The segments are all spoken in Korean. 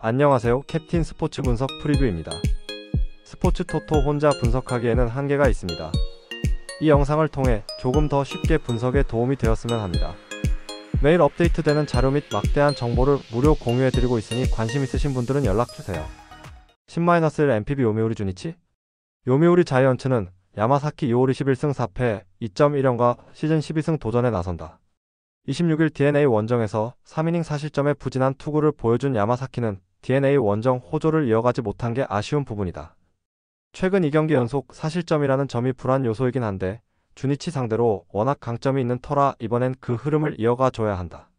안녕하세요. 캡틴 스포츠 분석 프리뷰입니다. 스포츠 토토 혼자 분석하기에는 한계가 있습니다. 이 영상을 통해 조금 더 쉽게 분석에 도움이 되었으면 합니다. 매일 업데이트되는 자료 및 막대한 정보를 무료 공유해드리고 있으니 관심 있으신 분들은 연락주세요. 10-1 NPB 요미우리 주니치? 요미우리 자이언츠는 야마사키 2월 21승 4패 2.1연과 시즌 12승 도전에 나선다. 26일 DNA 원정에서 3이닝 4실점의 부진한 투구를 보여준 야마사키는 DNA 원정 호조를 이어가지 못한 게 아쉬운 부분이다. 최근 2경기 연속 4실점이라는 점이 불안 요소이긴 한데 주니치 상대로 워낙 강점이 있는 터라 이번엔 그 흐름을 이어가 줘야 한다.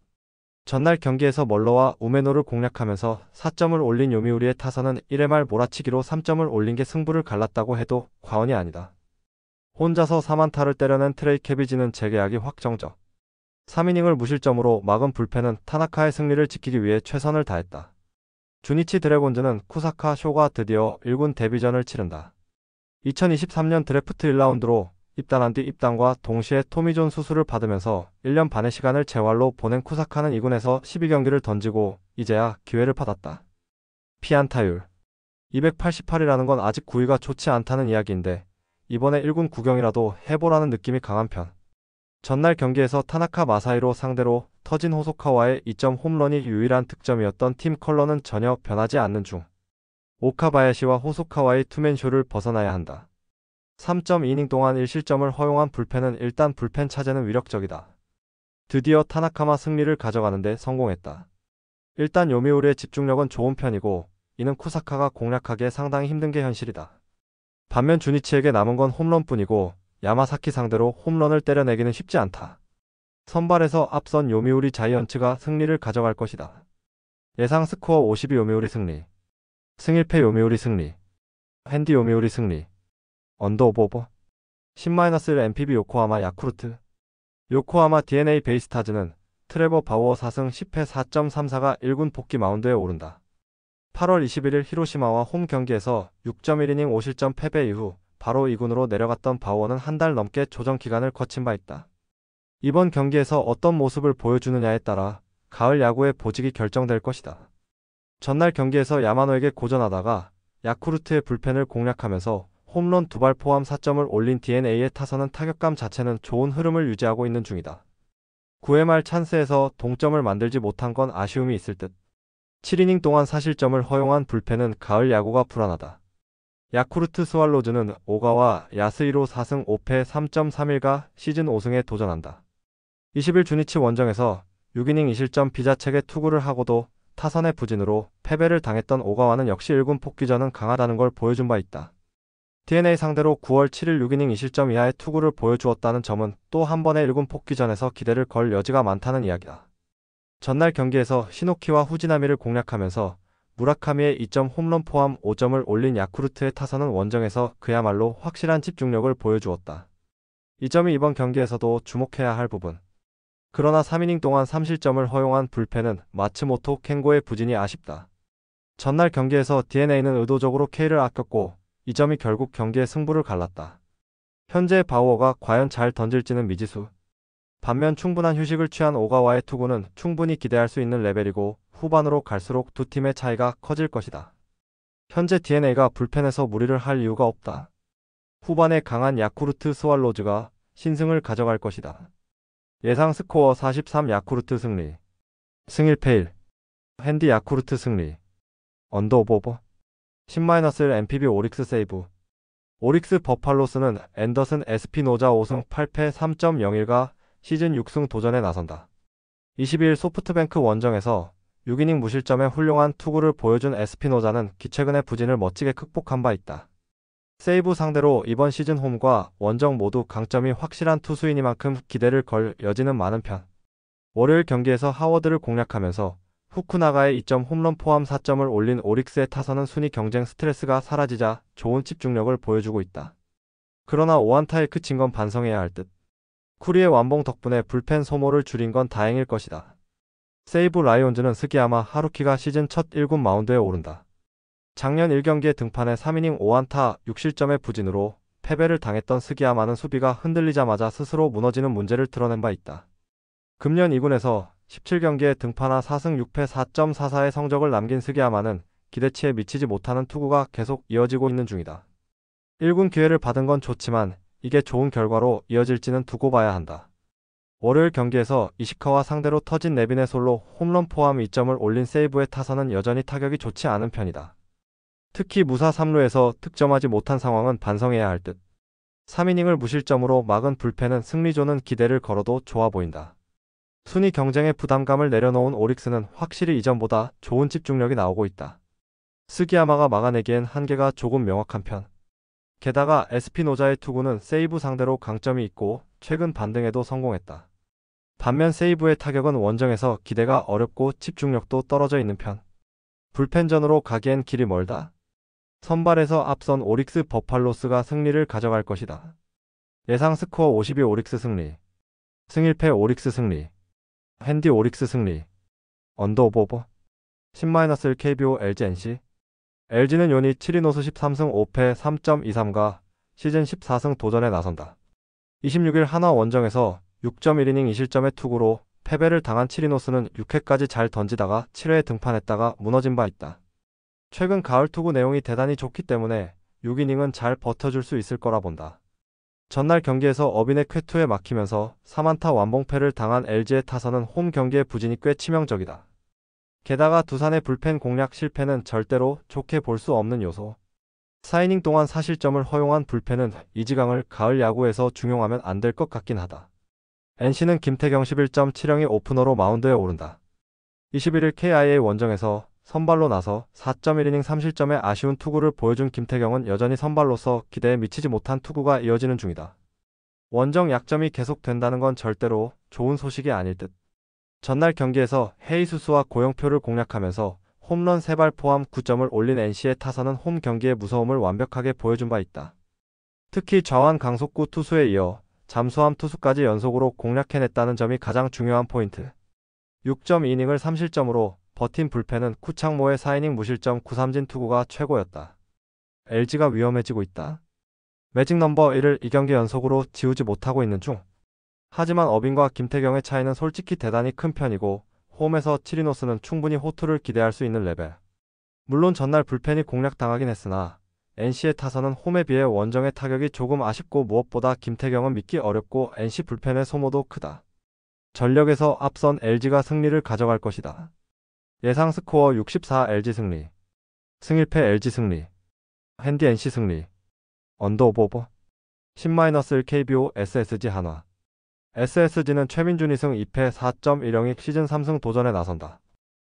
전날 경기에서 멀러와 우메노를 공략하면서 4점을 올린 요미우리의 타선은 1회 말 몰아치기로 3점을 올린 게 승부를 갈랐다고 해도 과언이 아니다. 혼자서 4안타를 때려낸 트레이 캐비지는 재계약이 확정적. 3이닝을 무실점으로 막은 불펜은 타나카의 승리를 지키기 위해 최선을 다했다. 주니치 드래곤즈는 쿠사카 쇼가 드디어 1군 데뷔전을 치른다. 2023년 드래프트 1라운드로 입단한 뒤 입단과 동시에 토미존 수술을 받으면서 1년 반의 시간을 재활로 보낸 쿠사카는 2군에서 12경기를 던지고 이제야 기회를 받았다. 피안타율 288이라는 건 아직 구위가 좋지 않다는 이야기인데 이번에 1군 구경이라도 해보라는 느낌이 강한 편. 전날 경기에서 타나카 마사히로 상대로 터진 호소카와의 2점 홈런이 유일한 득점이었던 팀 컬러는 전혀 변하지 않는 중. 오카바야시와 호소카와의 투맨쇼를 벗어나야 한다. 3.2이닝 동안 1실점을 허용한 불펜은 일단 불펜 차제는 위력적이다. 드디어 타나카마 승리를 가져가는데 성공했다. 일단 요미우리의 집중력은 좋은 편이고 이는 쿠사카가 공략하기에 상당히 힘든 게 현실이다. 반면 주니치에게 남은 건 홈런뿐이고 야마사키 상대로 홈런을 때려내기는 쉽지 않다. 선발에서 앞선 요미우리 자이언츠가 승리를 가져갈 것이다. 예상 스코어 52 요미우리 승리. 승일패 요미우리 승리. 핸디 요미우리 승리. 언더 오버. 10-1 NPB 요코하마 야쿠르트. 요코하마 DNA 베이스타즈는 트레버 바우어 4승 10패 4.34가 1군 복귀 마운드에 오른다. 8월 21일 히로시마와 홈 경기에서 6.1이닝 5실점 패배 이후 바로 2군으로 내려갔던 바우어는 한 달 넘게 조정 기간을 거친 바 있다. 이번 경기에서 어떤 모습을 보여주느냐에 따라 가을 야구의 보직이 결정될 것이다. 전날 경기에서 야마노에게 고전하다가 야쿠르트의 불펜을 공략하면서 홈런 2발 포함 4점을 올린 DNA의 타선은 타격감 자체는 좋은 흐름을 유지하고 있는 중이다. 9회 말 찬스에서 동점을 만들지 못한 건 아쉬움이 있을 듯. 7이닝 동안 4실점을 허용한 불펜은 가을 야구가 불안하다. 야쿠르트 스왈로즈는 오가와 야스히로 4승 5패 3.31가 시즌 5승에 도전한다. 20일 주니치 원정에서 6이닝 2실점 비자책의 투구를 하고도 타선의 부진으로 패배를 당했던 오가와는 역시 1군 복귀전은 강하다는 걸 보여준 바 있다. DNA 상대로 9월 7일 6이닝 2실점 이하의 투구를 보여주었다는 점은 또 한 번의 1군 복귀전에서 기대를 걸 여지가 많다는 이야기다. 전날 경기에서 시노키와 후지나미를 공략하면서 무라카미의 2점 홈런 포함 5점을 올린 야쿠르트의 타선은 원정에서 그야말로 확실한 집중력을 보여주었다. 이 점이 이번 경기에서도 주목해야 할 부분. 그러나 3이닝 동안 3실점을 허용한 불펜은 마츠모토 켄고의 부진이 아쉽다. 전날 경기에서 DNA는 의도적으로 K를 아꼈고 이 점이 결국 경기의 승부를 갈랐다. 현재 바우어가 과연 잘 던질지는 미지수. 반면 충분한 휴식을 취한 오가와의 투구는 충분히 기대할 수 있는 레벨이고 후반으로 갈수록 두 팀의 차이가 커질 것이다. 현재 DNA가 불펜에서 무리를 할 이유가 없다. 후반에 강한 야쿠르트 스왈로즈가 신승을 가져갈 것이다. 예상 스코어 43 야쿠르트 승리. 승일패 1. 핸디 야쿠르트 승리. 언더 오버. 10-1 NPB 오릭스 세이브. 오릭스 버팔로스는 앤더슨 에스피노자 5승 8패 3.01가 시즌 6승 도전에 나선다. 22일 소프트뱅크 원정에서 6이닝 무실점의 훌륭한 투구를 보여준 에스피노자는 최근의 부진을 멋지게 극복한 바 있다. 세이브 상대로 이번 시즌 홈과 원정 모두 강점이 확실한 투수이니만큼 기대를 걸 여지는 많은 편. 월요일 경기에서 하워드를 공략하면서 후쿠나가의 2점 홈런 포함 4점을 올린 오릭스의 타선은 순위 경쟁 스트레스가 사라지자 좋은 집중력을 보여주고 있다. 그러나 5안타에 그친 건 반성해야 할 듯. 쿠리의 완봉 덕분에 불펜 소모를 줄인 건 다행일 것이다. 세이브 라이온즈는 스기야마 하루키가 시즌 첫 1군 마운드에 오른다. 작년 1경기에 등판해 3이닝 5안타 6실점의 부진으로 패배를 당했던 스기야마는 수비가 흔들리자마자 스스로 무너지는 문제를 드러낸 바 있다. 금년 2군에서 17경기에 등판하 4승 6패 4.44의 성적을 남긴 스기야마는 기대치에 미치지 못하는 투구가 계속 이어지고 있는 중이다. 1군 기회를 받은 건 좋지만 이게 좋은 결과로 이어질지는 두고 봐야 한다. 월요일 경기에서 이시카와 상대로 터진 네빈의 솔로 홈런 포함 2점을 올린 세이브의 타선은 여전히 타격이 좋지 않은 편이다. 특히 무사 3루에서 득점하지 못한 상황은 반성해야 할 듯. 3이닝을 무실점으로 막은 불펜은 승리조는 기대를 걸어도 좋아 보인다. 순위 경쟁에 부담감을 내려놓은 오릭스는 확실히 이전보다 좋은 집중력이 나오고 있다. 스기야마가 막아내기엔 한계가 조금 명확한 편. 게다가 에스피노자의 투구는 세이브 상대로 강점이 있고 최근 반등에도 성공했다. 반면 세이브의 타격은 원정에서 기대가 어렵고 집중력도 떨어져 있는 편. 불펜전으로 가기엔 길이 멀다. 선발에서 앞선 오릭스 버팔로스가 승리를 가져갈 것이다. 예상 스코어 52 오릭스 승리. 승1패 오릭스 승리. 핸디 오릭스 승리. 언더 오버 10-1 KBO LG NC. LG는 요니 7이노스 13승 5패 3.23가 시즌 14승 도전에 나선다. 26일 한화 원정에서 6.1이닝 2실점의 투구로 패배를 당한 7이노스는 6회까지 잘 던지다가 7회에 등판했다가 무너진 바 있다. 최근 가을 투구 내용이 대단히 좋기 때문에 6이닝은 잘 버텨줄 수 있을 거라 본다. 전날 경기에서 어빈의 쾌투에 막히면서 3안타 완봉패를 당한 LG의 타선은 홈 경기의 부진이 꽤 치명적이다. 게다가 두산의 불펜 공략 실패는 절대로 좋게 볼 수 없는 요소. 4이닝 동안 4실점을 허용한 불펜은 이지강을 가을 야구에서 중용하면 안 될 것 같긴 하다. NC는 김태경 11.70이 오프너로 마운드에 오른다. 21일 KIA 원정에서 선발로 나서 4.1이닝 3실점의 아쉬운 투구를 보여준 김태경은 여전히 선발로서 기대에 미치지 못한 투구가 이어지는 중이다. 원정 약점이 계속된다는 건 절대로 좋은 소식이 아닐 듯. 전날 경기에서 헤이수스와 고영표를 공략하면서 홈런 3발 포함 9점을 올린 NC의 타선은 홈 경기의 무서움을 완벽하게 보여준 바 있다. 특히 좌완 강속구 투수에 이어 잠수함 투수까지 연속으로 공략해냈다는 점이 가장 중요한 포인트. 6.2이닝을 3실점으로 버틴 불펜은 쿠창모의 4이닝 무실점 9삼진 투구가 최고였다. LG가 위험해지고 있다. 매직 넘버 1을 2경기 연속으로 지우지 못하고 있는 중. 하지만 어빈과 김태경의 차이는 솔직히 대단히 큰 편이고 홈에서 7이노스는 충분히 호투를 기대할 수 있는 레벨. 물론 전날 불펜이 공략당하긴 했으나 NC의 타선은 홈에 비해 원정의 타격이 조금 아쉽고 무엇보다 김태경은 믿기 어렵고 NC 불펜의 소모도 크다. 전력에서 앞선 LG가 승리를 가져갈 것이다. 예상 스코어 64 LG 승리. 승1패 LG 승리. 핸디 NC 승리. 언더 오버 10-1 KBO SSG 한화. SSG는 최민준 2승 2패 4.10이 시즌 3승 도전에 나선다.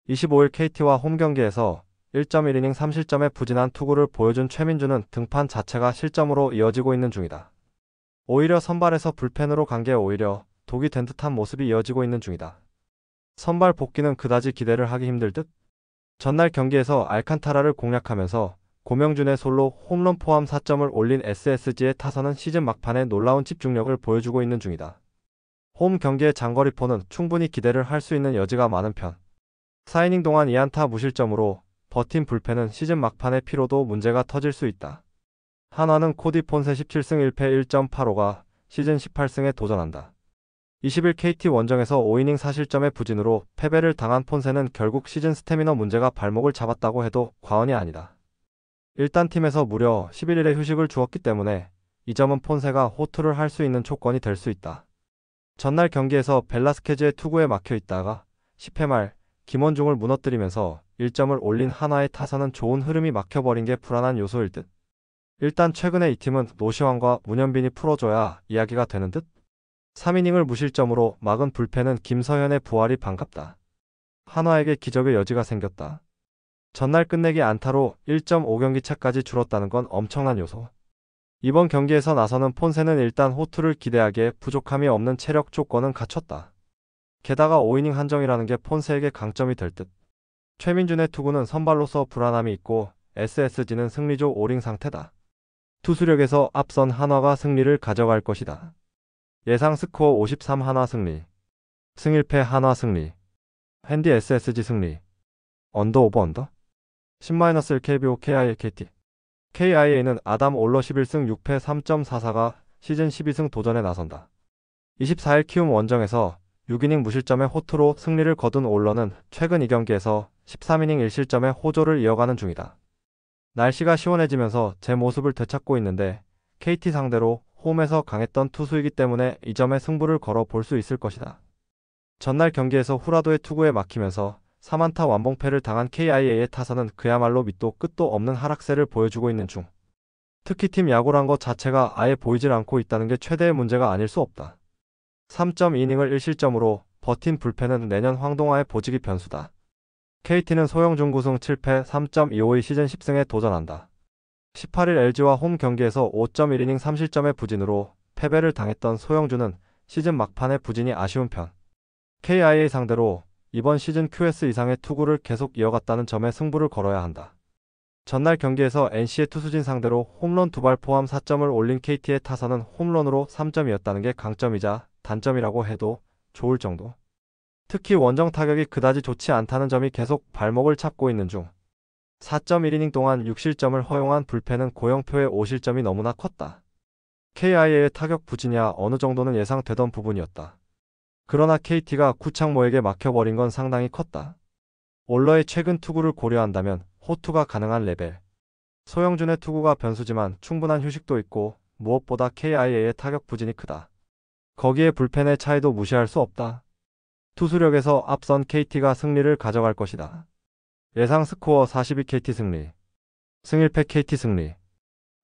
25일 KT와 홈경기에서 1.1이닝 3실점의 부진한 투구를 보여준 최민준은 등판 자체가 실점으로 이어지고 있는 중이다. 오히려 선발에서 불펜으로 간 게 오히려 독이 된 듯한 모습이 이어지고 있는 중이다. 선발 복귀는 그다지 기대를 하기 힘들 듯. 전날 경기에서 알칸타라를 공략하면서 고명준의 솔로 홈런 포함 4점을 올린 SSG의 타선은 시즌 막판에 놀라운 집중력을 보여주고 있는 중이다. 홈 경기의 장거리포는 충분히 기대를 할 수 있는 여지가 많은 편. 4이닝 동안 2안타 무실점으로 버틴 불펜은 시즌 막판의 피로도 문제가 터질 수 있다. 한화는 코디 폰세 17승 1패 1.85가 시즌 18승에 도전한다. 20일 KT 원정에서 5이닝 4실점의 부진으로 패배를 당한 폰세는 결국 시즌 스태미너 문제가 발목을 잡았다고 해도 과언이 아니다. 일단 팀에서 무려 11일의 휴식을 주었기 때문에 이 점은 폰세가 호투를 할 수 있는 조건이 될 수 있다. 전날 경기에서 벨라스케즈의 투구에 막혀 있다가 10회 말 김원중을 무너뜨리면서 1점을 올린 한화의 타선은 좋은 흐름이 막혀버린 게 불안한 요소일 듯. 일단 최근에 이 팀은 노시환과 문현빈이 풀어줘야 이야기가 되는 듯. 3이닝을 무실점으로 막은 불펜은 김서현의 부활이 반갑다. 한화에게 기적의 여지가 생겼다. 전날 끝내기 안타로 1.5경기 차까지 줄었다는 건 엄청난 요소. 이번 경기에서 나서는 폰세는 일단 호투를 기대하기에 부족함이 없는 체력 조건은 갖췄다. 게다가 5이닝 한정이라는 게 폰세에게 강점이 될 듯. 최민준의 투구는 선발로서 불안함이 있고 SSG는 승리조 오링 상태다. 투수력에서 앞선 한화가 승리를 가져갈 것이다. 예상 스코어 53 한화 승리. 승1패 한화 승리. 핸디 SSG 승리. 언더 오버 언더 10-1 KBO KIA KT. KIA는 아담 올러 11승 6패 3.44가 시즌 12승 도전에 나선다. 24일 키움 원정에서 6이닝 무실점의 호투로 승리를 거둔 올러는 최근 2경기에서 13이닝 1실점의 호조를 이어가는 중이다. 날씨가 시원해지면서 제 모습을 되찾고 있는데 KT 상대로 홈에서 강했던 투수이기 때문에 이 점에 승부를 걸어 볼 수 있을 것이다. 전날 경기에서 후라도의 투구에 막히면서 3안타 완봉패를 당한 KIA의 타선은 그야말로 밑도 끝도 없는 하락세를 보여주고 있는 중. 특히 팀 야구란 것 자체가 아예 보이질 않고 있다는 게 최대의 문제가 아닐 수 없다. 3.2이닝을 1실점으로 버틴 불펜은 내년 황동아의 보직이 변수다. KT는 소영준 9승 7패 3.25의 시즌 10승에 도전한다. 18일 LG와 홈 경기에서 5.1이닝 3실점의 부진으로 패배를 당했던 소영준은 시즌 막판의 부진이 아쉬운 편. KIA 상대로 이번 시즌 QS 이상의 투구를 계속 이어갔다는 점에 승부를 걸어야 한다. 전날 경기에서 NC의 투수진 상대로 홈런 2발 포함 4점을 올린 KT의 타선은 홈런으로 3점이었다는 게 강점이자 단점이라고 해도 좋을 정도. 특히 원정 타격이 그다지 좋지 않다는 점이 계속 발목을 잡고 있는 중. 4.1이닝 동안 6실점을 허용한 불펜은 고영표의 5실점이 너무나 컸다. KIA의 타격 부진이야 어느 정도는 예상되던 부분이었다. 그러나 KT가 구창모에게 막혀버린 건 상당히 컸다. 올러의 최근 투구를 고려한다면 호투가 가능한 레벨. 소영준의 투구가 변수지만 충분한 휴식도 있고 무엇보다 KIA의 타격 부진이 크다. 거기에 불펜의 차이도 무시할 수 없다. 투수력에서 앞선 KT가 승리를 가져갈 것이다. 예상 스코어 42 KT 승리. 승1패 KT 승리.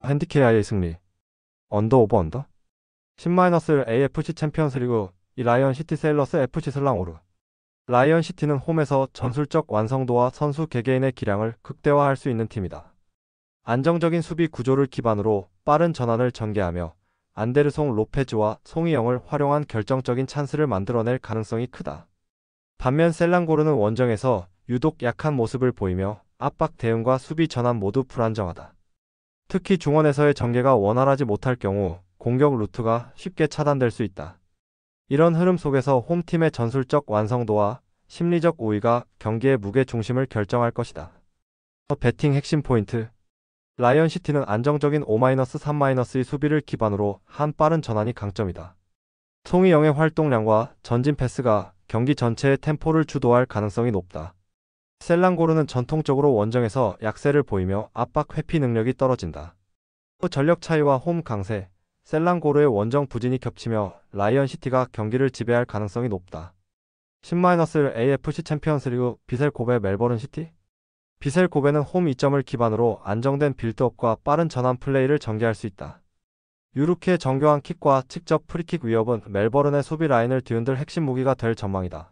핸디 KIA 승리. 언더 오버 언더? 10- AFC 챔피언스리그 이 라이언시티 세일러스 FC 슬랑오르. 라이언시티는 홈에서 전술적 완성도와 선수 개개인의 기량을 극대화할 수 있는 팀이다. 안정적인 수비 구조를 기반으로 빠른 전환을 전개하며 안데르송 로페즈와 송희영을 활용한 결정적인 찬스를 만들어낼 가능성이 크다. 반면 셀랑고르는 원정에서 유독 약한 모습을 보이며 압박 대응과 수비 전환 모두 불안정하다. 특히 중원에서의 전개가 원활하지 못할 경우 공격 루트가 쉽게 차단될 수 있다. 이런 흐름 속에서 홈팀의 전술적 완성도와 심리적 우위가 경기의 무게 중심을 결정할 것이다. 배팅 핵심 포인트. 라이언시티는 안정적인 5-3-의 수비를 기반으로 한 빠른 전환이 강점이다. 송희영의 활동량과 전진 패스가 경기 전체의 템포를 주도할 가능성이 높다. 셀랑고르는 전통적으로 원정에서 약세를 보이며 압박 회피 능력이 떨어진다. 전력 차이와 홈 강세, 셀랑고르의 원정 부진이 겹치며 라이언시티가 경기를 지배할 가능성이 높다. 10- AFC 챔피언스리그 비셀 고베 멜버른 시티? 비셀 고베는 홈 2점을 기반으로 안정된 빌드업과 빠른 전환 플레이를 전개할 수 있다. 유르키의 정교한 킥과 직접 프리킥 위협은 멜버른의 수비 라인을 뒤흔들 핵심 무기가 될 전망이다.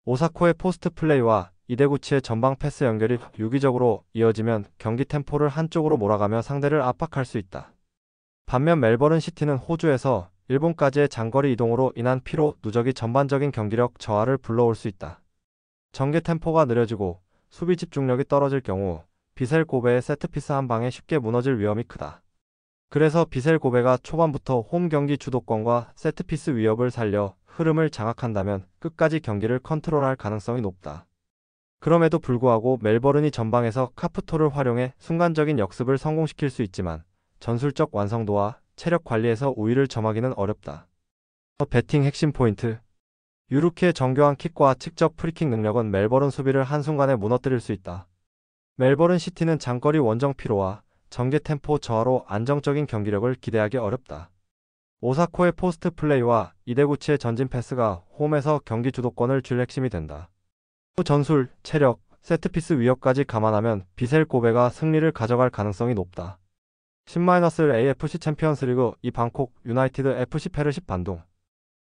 오사코의 포스트 플레이와 이데구치의 전방 패스 연결이 유기적으로 이어지면 경기 템포를 한쪽으로 몰아가며 상대를 압박할 수 있다. 반면 멜버른 시티는 호주에서 일본까지의 장거리 이동으로 인한 피로 누적이 전반적인 경기력 저하를 불러올 수 있다. 전개 템포가 느려지고 수비 집중력이 떨어질 경우 비셀 고베의 세트피스 한 방에 쉽게 무너질 위험이 크다. 그래서 비셀 고베가 초반부터 홈 경기 주도권과 세트피스 위협을 살려 흐름을 장악한다면 끝까지 경기를 컨트롤할 가능성이 높다. 그럼에도 불구하고 멜버른이 전방에서 카프토를 활용해 순간적인 역습을 성공시킬 수 있지만 전술적 완성도와 체력 관리에서 우위를 점하기는 어렵다. 배팅 핵심 포인트. 유르키의 정교한 킥과 직접 프리킥 능력은 멜버른 수비를 한순간에 무너뜨릴 수 있다. 멜버른 시티는 장거리 원정 피로와 전개 템포 저하로 안정적인 경기력을 기대하기 어렵다. 오사코의 포스트 플레이와 이데구치의 전진 패스가 홈에서 경기 주도권을 쥘 핵심이 된다. 전술, 체력, 세트피스 위협까지 감안하면 비셀 고베가 승리를 가져갈 가능성이 높다. 10- AFC 챔피언스리그 이 방콕 유나이티드 FC 페르십 반동.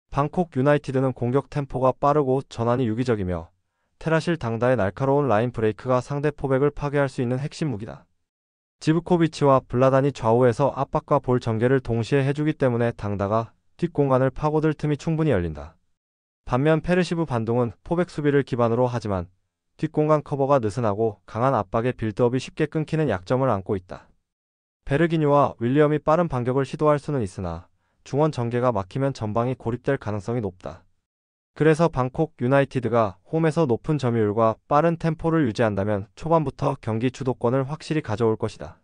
방콕 유나이티드는 공격 템포가 빠르고 전환이 유기적이며 테라실 당다의 날카로운 라인 브레이크가 상대 포백을 파괴할 수 있는 핵심 무기다. 지브코비치와 블라단이 좌우에서 압박과 볼 전개를 동시에 해주기 때문에 당다가 뒷공간을 파고들 틈이 충분히 열린다. 반면 페르시브 반동은 포백 수비를 기반으로 하지만 뒷공간 커버가 느슨하고 강한 압박에 빌드업이 쉽게 끊기는 약점을 안고 있다. 베르기뉴와 윌리엄이 빠른 반격을 시도할 수는 있으나 중원 전개가 막히면 전방이 고립될 가능성이 높다. 그래서 방콕 유나이티드가 홈에서 높은 점유율과 빠른 템포를 유지한다면 초반부터 경기 주도권을 확실히 가져올 것이다.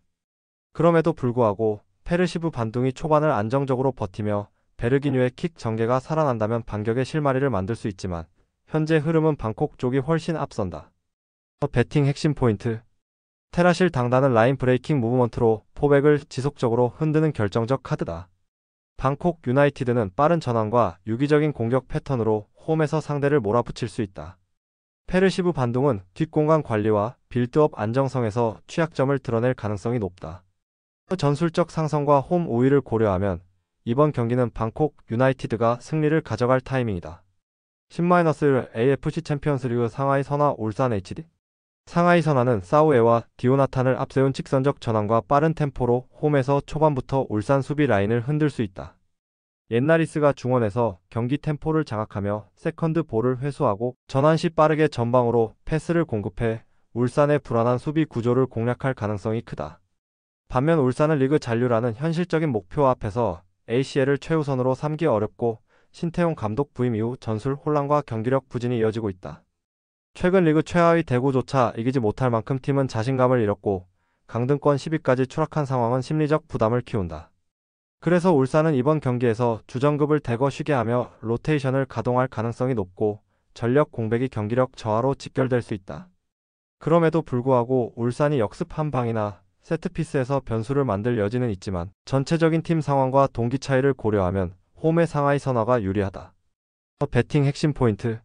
그럼에도 불구하고 페르시브 반둥이 초반을 안정적으로 버티며 베르기뉴의 킥 전개가 살아난다면 반격의 실마리를 만들 수 있지만 현재 흐름은 방콕 쪽이 훨씬 앞선다. 배팅 핵심 포인트. 테라실 당다는 라인 브레이킹 무브먼트로 포백을 지속적으로 흔드는 결정적 카드다. 방콕 유나이티드는 빠른 전환과 유기적인 공격 패턴으로 홈에서 상대를 몰아붙일 수 있다. 페르시브 반둥은 뒷공간 관리와 빌드업 안정성에서 취약점을 드러낼 가능성이 높다. 전술적 상성과 홈 우위를 고려하면 이번 경기는 방콕 유나이티드가 승리를 가져갈 타이밍이다. 10-AFC 챔피언스리그 상하이 선화 울산 HD. 상하이 선화는 사우에와 디오나탄을 앞세운 직선적 전환과 빠른 템포로 홈에서 초반부터 울산 수비 라인을 흔들 수 있다. 옛나리스가 중원에서 경기 템포를 장악하며 세컨드 볼을 회수하고 전환 시 빠르게 전방으로 패스를 공급해 울산의 불안한 수비 구조를 공략할 가능성이 크다. 반면 울산은 리그 잔류라는 현실적인 목표 앞에서 ACL을 최우선으로 삼기 어렵고 신태용 감독 부임 이후 전술 혼란과 경기력 부진이 이어지고 있다. 최근 리그 최하위 대구조차 이기지 못할 만큼 팀은 자신감을 잃었고 강등권 10위까지 추락한 상황은 심리적 부담을 키운다. 그래서 울산은 이번 경기에서 주전급을 대거 쉬게 하며 로테이션을 가동할 가능성이 높고 전력 공백이 경기력 저하로 직결될 수 있다. 그럼에도 불구하고 울산이 역습 한 방이나 세트피스에서 변수를 만들 여지는 있지만 전체적인 팀 상황과 동기 차이를 고려하면 홈의 상하이 선화가 유리하다. 배팅 핵심 포인트.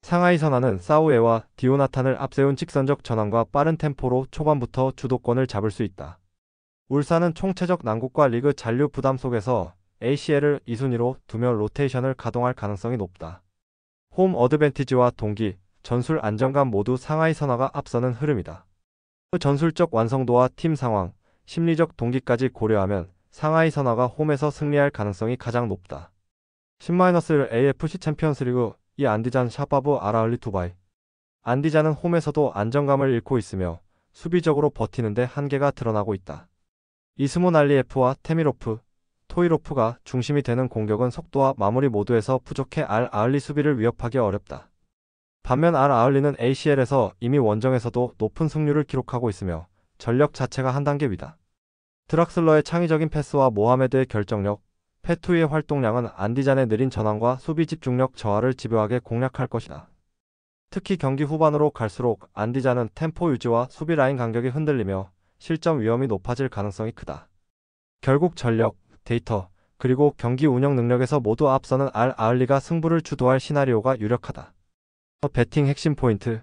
상하이 선화는 사우에와 디오나탄을 앞세운 직선적 전환과 빠른 템포로 초반부터 주도권을 잡을 수 있다. 울산은 총체적 난국과 리그 잔류 부담 속에서 ACL을 2순위로 두며 로테이션을 가동할 가능성이 높다. 홈 어드밴티지와 동기, 전술 안정감 모두 상하이 선화가 앞서는 흐름이다. 전술적 완성도와 팀 상황, 심리적 동기까지 고려하면 상하이 선화가 홈에서 승리할 가능성이 가장 높다. 10-AFC 챔피언스리그 이 안디잔 샤바브 알아흘리 두바이. 안디잔은 홈에서도 안정감을 잃고 있으며 수비적으로 버티는데 한계가 드러나고 있다. 이스몬 알리에프와 테미로프, 토이로프가 중심이 되는 공격은 속도와 마무리 모두에서 부족해 알-아흘리 수비를 위협하기 어렵다. 반면 알-아흘리는 ACL에서 이미 원정에서도 높은 승률을 기록하고 있으며 전력 자체가 한 단계 위다. 드락슬러의 창의적인 패스와 모하메드의 결정력, 페투이의 활동량은 안디잔의 느린 전환과 수비 집중력 저하를 집요하게 공략할 것이다. 특히 경기 후반으로 갈수록 안디잔은 템포 유지와 수비 라인 간격이 흔들리며 실점 위험이 높아질 가능성이 크다. 결국 전력, 데이터, 그리고 경기 운영 능력에서 모두 앞서는 알-아흘리가 승부를 주도할 시나리오가 유력하다. 배팅 핵심 포인트.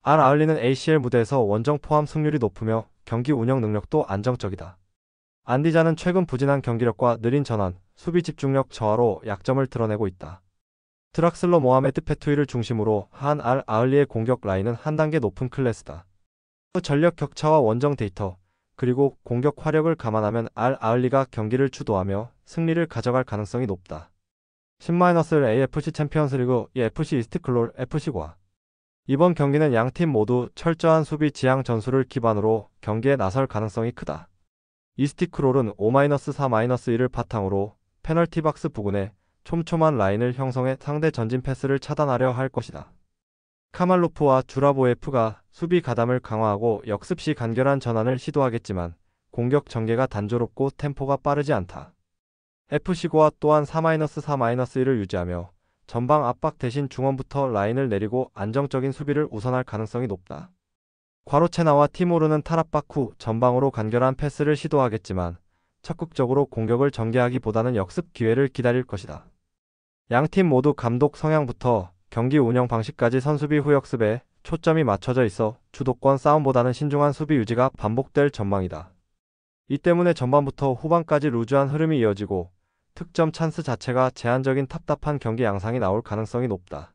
알-아흘리는 ACL 무대에서 원정 포함 승률이 높으며 경기 운영 능력도 안정적이다. 안디잔은 최근 부진한 경기력과 느린 전환, 수비 집중력 저하로 약점을 드러내고 있다. 드락슬러 모하메드 페투이를 중심으로 한 알-아흘리의 공격 라인은 한 단계 높은 클래스다. 전력 격차와 원정 데이터, 그리고 공격 화력을 감안하면 알-아흘리가 경기를 주도하며 승리를 가져갈 가능성이 높다. 10-AFC 챔피언스리그 이 FC 이스티클롤 FC과 이번 경기는 양팀 모두 철저한 수비 지향 전술을 기반으로 경기에 나설 가능성이 크다. 이스티크롤은 5-4-1을 바탕으로 페널티 박스 부근에 촘촘한 라인을 형성해 상대 전진 패스를 차단하려 할 것이다. 카말로프와 주라보에프가 수비 가담을 강화하고 역습 시 간결한 전환을 시도하겠지만 공격 전개가 단조롭고 템포가 빠르지 않다. FC고와 또한 4-4-1을 유지하며 전방 압박 대신 중원부터 라인을 내리고 안정적인 수비를 우선할 가능성이 높다. 과로체나와 티모르는 탈압박 후 전방으로 간결한 패스를 시도하겠지만 적극적으로 공격을 전개하기보다는 역습 기회를 기다릴 것이다. 양팀 모두 감독 성향부터 경기 운영 방식까지 선수비 후 역습에 초점이 맞춰져 있어 주도권 싸움보다는 신중한 수비 유지가 반복될 전망이다. 이 때문에 전반부터 후반까지 루즈한 흐름이 이어지고 특점 찬스 자체가 제한적인 답답한 경기 양상이 나올 가능성이 높다.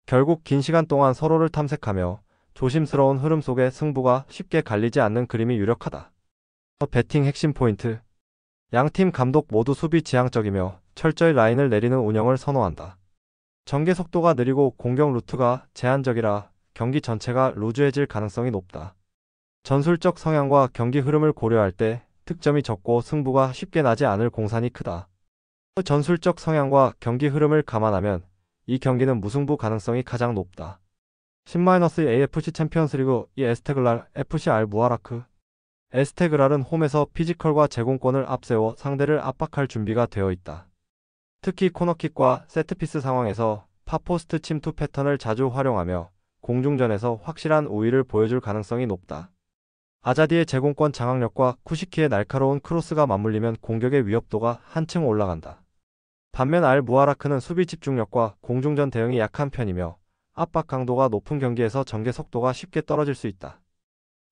결국 긴 시간 동안 서로를 탐색하며 조심스러운 흐름 속에 승부가 쉽게 갈리지 않는 그림이 유력하다. 배팅 핵심 포인트. 양팀 감독 모두 수비 지향적이며 철저히 라인을 내리는 운영을 선호한다. 전개 속도가 느리고 공격 루트가 제한적이라 경기 전체가 루즈해질 가능성이 높다. 전술적 성향과 경기 흐름을 고려할 때 득점이 적고 승부가 쉽게 나지 않을 공산이 크다. 전술적 성향과 경기 흐름을 감안하면 이 경기는 무승부 가능성이 가장 높다. 10-AFC 챔피언스리그 이 에스테글랄 FC 알무아라크. 에스테그랄은 홈에서 피지컬과 제공권을 앞세워 상대를 압박할 준비가 되어 있다. 특히 코너킥과 세트피스 상황에서 팝포스트 침투 패턴을 자주 활용하며 공중전에서 확실한 우위를 보여줄 가능성이 높다. 아자디의 제공권 장악력과 쿠시키의 날카로운 크로스가 맞물리면 공격의 위협도가 한층 올라간다. 반면 알 무아라크는 수비 집중력과 공중전 대응이 약한 편이며 압박 강도가 높은 경기에서 전개 속도가 쉽게 떨어질 수 있다.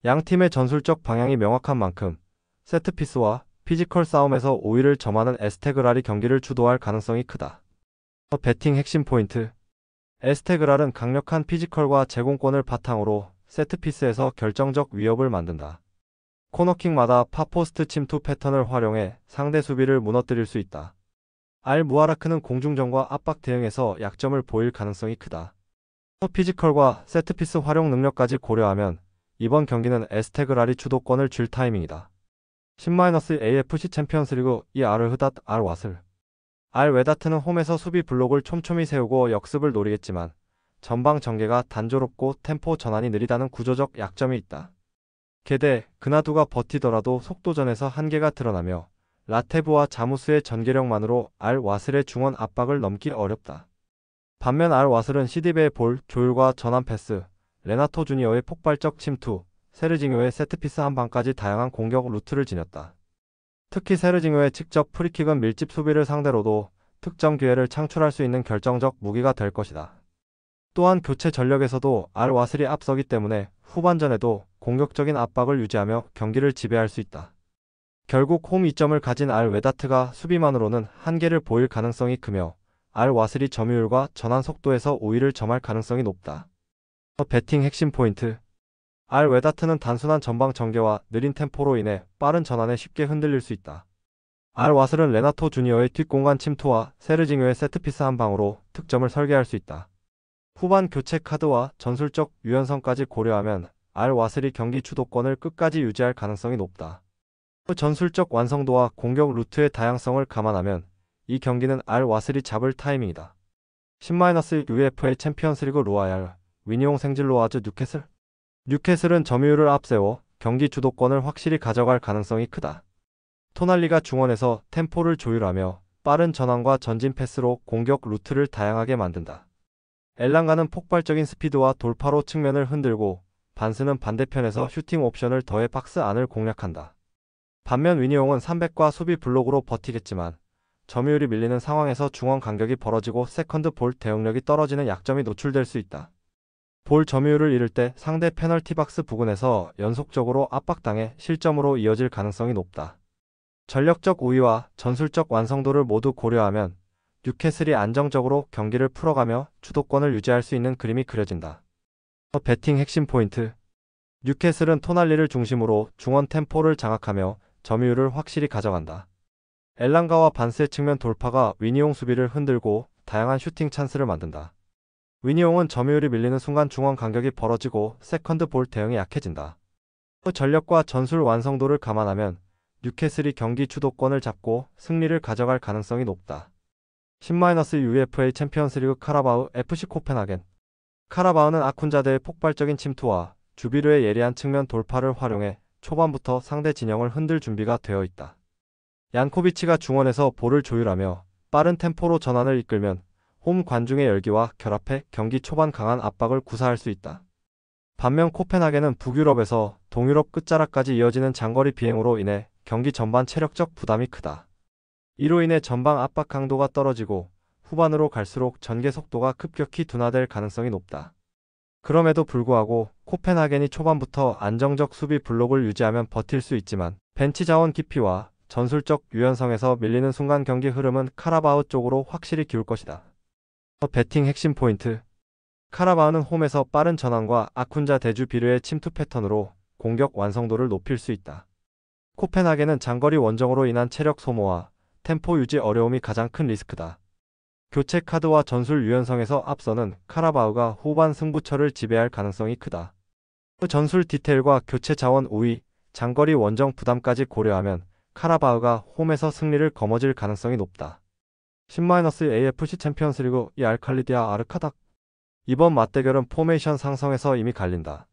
양 팀의 전술적 방향이 명확한 만큼 세트피스와 피지컬 싸움에서 우위를 점하는 에스테그랄이 경기를 주도할 가능성이 크다. 배팅 핵심 포인트. 에스테그랄은 강력한 피지컬과 제공권을 바탕으로 세트피스에서 결정적 위협을 만든다. 코너킥마다 팝포스트 침투 패턴을 활용해 상대 수비를 무너뜨릴 수 있다. 알 무아라크는 공중전과 압박 대응에서 약점을 보일 가능성이 크다. 피지컬과 세트피스 활용 능력까지 고려하면 이번 경기는 에스테그랄이 주도권을 쥘 타이밍이다. 10-AFC 챔피언스리그 이 알을 흐닷 알 왓을. 알 웨다트는 홈에서 수비 블록을 촘촘히 세우고 역습을 노리겠지만 전방 전개가 단조롭고 템포 전환이 느리다는 구조적 약점이 있다. 게대 그나두가 버티더라도 속도전에서 한계가 드러나며 라테브와 자무스의 전개력만으로 알 와슬의 중원 압박을 넘기 어렵다. 반면 알 와슬은 시디베의 볼 조율과 전환 패스, 레나토 주니어의 폭발적 침투, 세르징요의 세트피스 한 방까지 다양한 공격 루트를 지녔다. 특히 세르징요의 직접 프리킥은 밀집 수비를 상대로도 특정 기회를 창출할 수 있는 결정적 무기가 될 것이다. 또한 교체 전력에서도 알 와슬이 앞서기 때문에 후반전에도 공격적인 압박을 유지하며 경기를 지배할 수 있다. 결국 홈 이점을 가진 알 웨다트가 수비만으로는 한계를 보일 가능성이 크며 알 와슬이 점유율과 전환 속도에서 우위를 점할 가능성이 높다. 배팅 핵심 포인트. 알 웨다트는 단순한 전방 전개와 느린 템포로 인해 빠른 전환에 쉽게 흔들릴 수 있다. 알 와슬은 레나토 주니어의 뒷공간 침투와 세르징요의 세트피스 한 방으로 득점을 설계할 수 있다. 후반 교체 카드와 전술적 유연성까지 고려하면 알 와슬이 경기 주도권을 끝까지 유지할 가능성이 높다. 전술적 완성도와 공격 루트의 다양성을 감안하면 이 경기는 알 와슬이 잡을 타이밍이다. 10-UEFA 챔피언스리그 로아얄, 위니옹 생질로아즈 뉴캐슬. 뉴캐슬은 점유율을 앞세워 경기 주도권을 확실히 가져갈 가능성이 크다. 토날리가 중원에서 템포를 조율하며 빠른 전환과 전진 패스로 공격 루트를 다양하게 만든다. 엘랑가는 폭발적인 스피드와 돌파로 측면을 흔들고 반스는 반대편에서 슈팅 옵션을 더해 박스 안을 공략한다. 반면 위니옹은 300과 수비 블록으로 버티겠지만 점유율이 밀리는 상황에서 중원 간격이 벌어지고 세컨드 볼 대응력이 떨어지는 약점이 노출될 수 있다. 볼 점유율을 잃을 때 상대 페널티 박스 부근에서 연속적으로 압박당해 실점으로 이어질 가능성이 높다. 전력적 우위와 전술적 완성도를 모두 고려하면 뉴캐슬이 안정적으로 경기를 풀어가며 주도권을 유지할 수 있는 그림이 그려진다. 배팅 핵심 포인트. 뉴캐슬은 토날리를 중심으로 중원 템포를 장악하며 점유율을 확실히 가져간다. 엘랑가와 반스의 측면 돌파가 위니옹 수비를 흔들고 다양한 슈팅 찬스를 만든다. 위니옹은 점유율이 밀리는 순간 중원 간격이 벌어지고 세컨드 볼 대응이 약해진다. 전력과 전술 완성도를 감안하면 뉴캐슬이 경기 주도권을 잡고 승리를 가져갈 가능성이 높다. 10-UEFA 챔피언스리그 카라바우 FC 코펜하겐. 카라바우는 아쿤자드의 폭발적인 침투와 주비르의 예리한 측면 돌파를 활용해 초반부터 상대 진영을 흔들 준비가 되어 있다. 얀코비치가 중원에서 볼을 조율하며 빠른 템포로 전환을 이끌면 홈 관중의 열기와 결합해 경기 초반 강한 압박을 구사할 수 있다. 반면 코펜하겐은 북유럽에서 동유럽 끝자락까지 이어지는 장거리 비행으로 인해 경기 전반 체력적 부담이 크다. 이로 인해 전방 압박 강도가 떨어지고 후반으로 갈수록 전개 속도가 급격히 둔화될 가능성이 높다. 그럼에도 불구하고 코펜하겐이 초반부터 안정적 수비 블록을 유지하면 버틸 수 있지만 벤치 자원 깊이와 전술적 유연성에서 밀리는 순간 경기 흐름은 카라바우 쪽으로 확실히 기울 것이다. 배팅 핵심 포인트. 카라바우는 홈에서 빠른 전환과 아쿤자 대주 비르의 침투 패턴으로 공격 완성도를 높일 수 있다. 코펜하겐은 장거리 원정으로 인한 체력 소모와 템포 유지 어려움이 가장 큰 리스크다. 교체 카드와 전술 유연성에서 앞서는 카라바우가 후반 승부처를 지배할 가능성이 크다. 전술 디테일과 교체 자원 우위, 장거리 원정 부담까지 고려하면 카라바우가 홈에서 승리를 거머쥘 가능성이 높다. 10-AFC 챔피언스리그 이 알칼리디아 아르카닥. 이번 맞대결은 포메이션 상성에서 이미 갈린다.